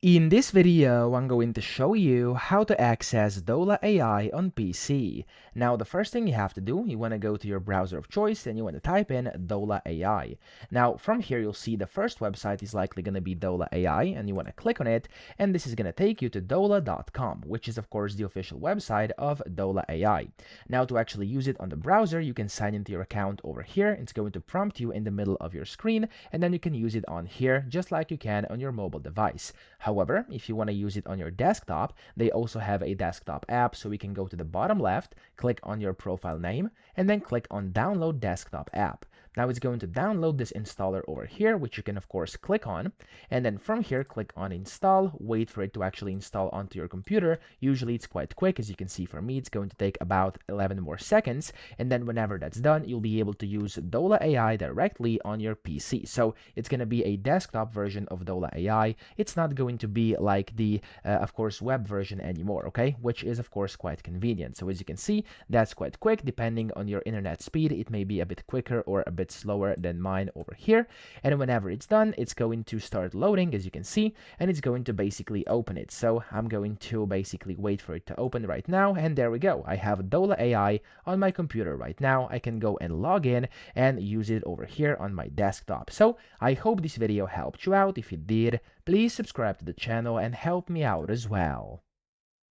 In this video, I'm going to show you how to access Dola AI on PC. Now, the first thing you have to do, you want to go to your browser of choice and you want to type in Dola AI. Now, from here, you'll see the first website is likely going to be Dola AI, and you want to click on it, and this is going to take you to dola.com, which is, of course, the official website of Dola AI. Now, to actually use it on the browser, you can sign into your account over here. It's going to prompt you in the middle of your screen, and then you can use it on here, just like you can on your mobile device. However, if you want to use it on your desktop, they also have a desktop app, so we can go to the bottom left, click on your profile name, and then click on Download Desktop App. Now it's going to download this installer over here, which you can of course click on, and then from here click on Install, wait for it to actually install onto your computer. Usually it's quite quick, as you can see for me, it's going to take about 11 more seconds, and then whenever that's done, you'll be able to use Dola AI directly on your PC. So it's going to be a desktop version of Dola AI. It's not going to be like the, of course, web version anymore, okay? Which is, of course, quite convenient. So as you can see, that's quite quick. Depending on your internet speed, it may be a bit quicker or a bit slower than mine over here. And whenever it's done, it's going to start loading, as you can see, and it's going to basically open it. So I'm going to basically wait for it to open right now. And there we go. I have Dola AI on my computer right now. I can go and log in and use it over here on my desktop. So I hope this video helped you out. If it did, please subscribe to the channel and help me out as well.